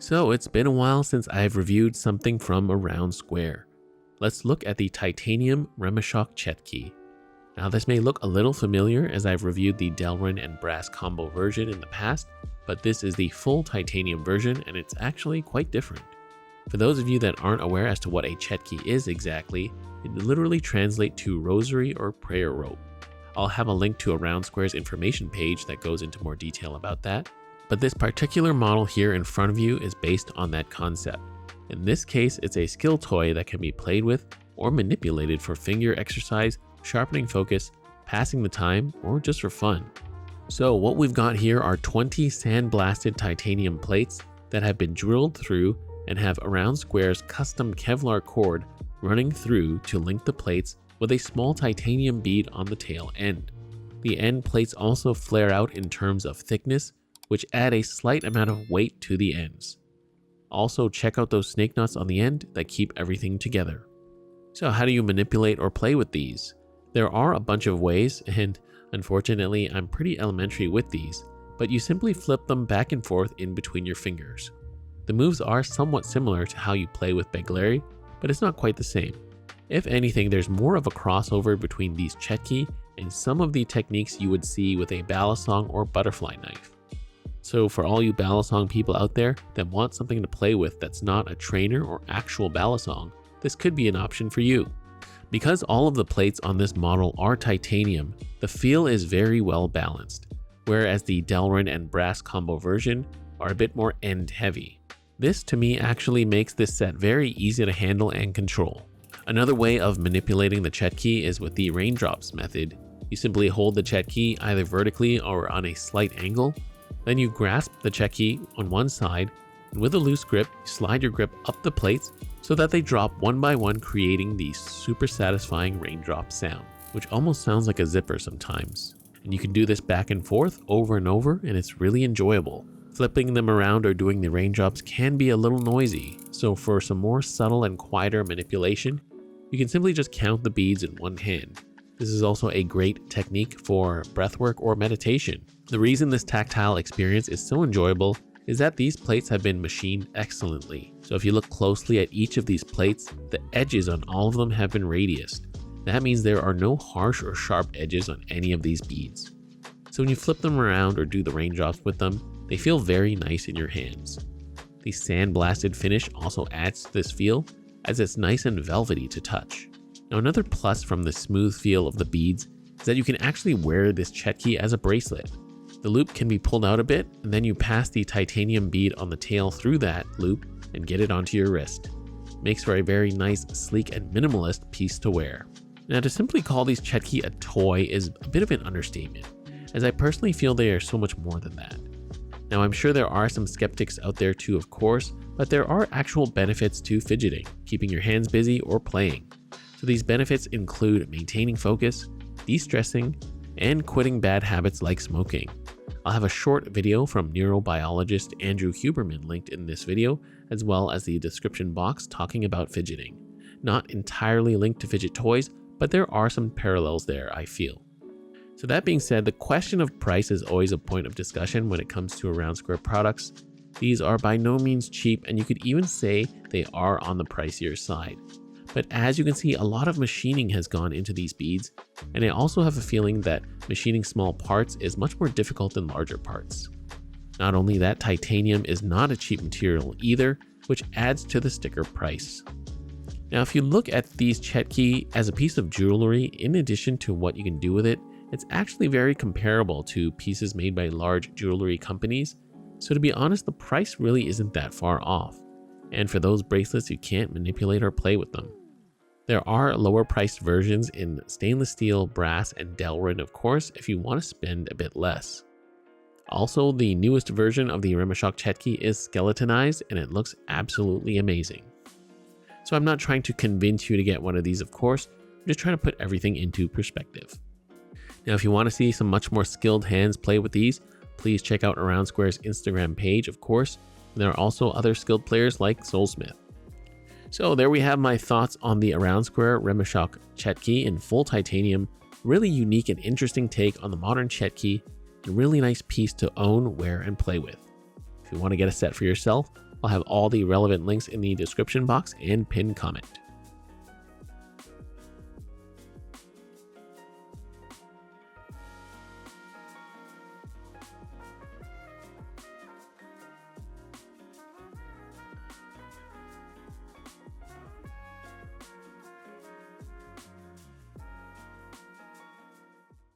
So it's been a while since I've reviewed something from Aroundsquare. Let's look at the titanium Remeshok Chetki. Now this may look a little familiar as I've reviewed the Delrin and brass combo version in the past, but this is the full titanium version and it's actually quite different. For those of you that aren't aware as to what a Chetki is exactly, it literally translates to rosary or prayer rope. I'll have a link to Aroundsquare's information page that goes into more detail about that. But this particular model here in front of you is based on that concept. In this case, it's a skill toy that can be played with or manipulated for finger exercise, sharpening focus, passing the time, or just for fun. So what we've got here are 20 sandblasted titanium plates that have been drilled through and have Aroundsquare's custom Kevlar cord running through to link the plates with a small titanium bead on the tail end. The end plates also flare out in terms of thickness, which add a slight amount of weight to the ends. Also check out those snake nuts on the end that keep everything together. So how do you manipulate or play with these? There are a bunch of ways, and unfortunately I'm pretty elementary with these, but you simply flip them back and forth in between your fingers. The moves are somewhat similar to how you play with Begleri, but it's not quite the same. If anything, there's more of a crossover between these Chetki and some of the techniques you would see with a balisong or butterfly knife. So for all you balisong people out there that want something to play with that's not a trainer or actual balisong, this could be an option for you. Because all of the plates on this model are titanium, the feel is very well balanced, whereas the Delrin and brass combo version are a bit more end heavy. This to me actually makes this set very easy to handle and control. Another way of manipulating the Chetki is with the raindrops method. You simply hold the Chetki either vertically or on a slight angle. Then you grasp the Chetki on one side, and with a loose grip, you slide your grip up the plates so that they drop one by one, creating the super satisfying raindrop sound, which almost sounds like a zipper sometimes. And you can do this back and forth over and over, and it's really enjoyable. Flipping them around or doing the raindrops can be a little noisy, so for some more subtle and quieter manipulation, you can simply just count the beads in one hand. This is also a great technique for breathwork or meditation. The reason this tactile experience is so enjoyable is that these plates have been machined excellently. So if you look closely at each of these plates, the edges on all of them have been radiused. That means there are no harsh or sharp edges on any of these beads. So when you flip them around or do the raindrops with them, they feel very nice in your hands. The sandblasted finish also adds to this feel, as it's nice and velvety to touch. Now another plus from the smooth feel of the beads is that you can actually wear this Chetki as a bracelet. The loop can be pulled out a bit, and then you pass the titanium bead on the tail through that loop and get it onto your wrist. Makes for a very nice, sleek, and minimalist piece to wear. Now to simply call these Chetki a toy is a bit of an understatement, as I personally feel they are so much more than that. Now I'm sure there are some skeptics out there too, of course, but there are actual benefits to fidgeting, keeping your hands busy or playing. So these benefits include maintaining focus, de-stressing, and quitting bad habits like smoking. I'll have a short video from neurobiologist Andrew Huberman linked in this video, as well as the description box talking about fidgeting. Not entirely linked to fidget toys, but there are some parallels there, I feel. So that being said, the question of price is always a point of discussion when it comes to Aroundsquare products. These are by no means cheap, and you could even say they are on the pricier side. But as you can see, a lot of machining has gone into these beads, and I also have a feeling that machining small parts is much more difficult than larger parts. Not only that, titanium is not a cheap material either, which adds to the sticker price. Now if you look at these Chetki as a piece of jewelry, in addition to what you can do with it, it's actually very comparable to pieces made by large jewelry companies. So to be honest, the price really isn't that far off. And for those bracelets, you can't manipulate or play with them. There are lower priced versions in stainless steel, brass, and Delrin, of course, if you want to spend a bit less. Also, the newest version of the Remeshok Chetki is skeletonized, and it looks absolutely amazing. So I'm not trying to convince you to get one of these, of course, I'm just trying to put everything into perspective. Now, if you want to see some much more skilled hands play with these, please check out Aroundsquare's Instagram page, of course. And there are also other skilled players like Soulsmith. So there we have my thoughts on the Aroundsquare Remeshok Chetki in full titanium. Really unique and interesting take on the modern Chetki, and a really nice piece to own, wear, and play with. If you want to get a set for yourself, I'll have all the relevant links in the description box and pinned comment.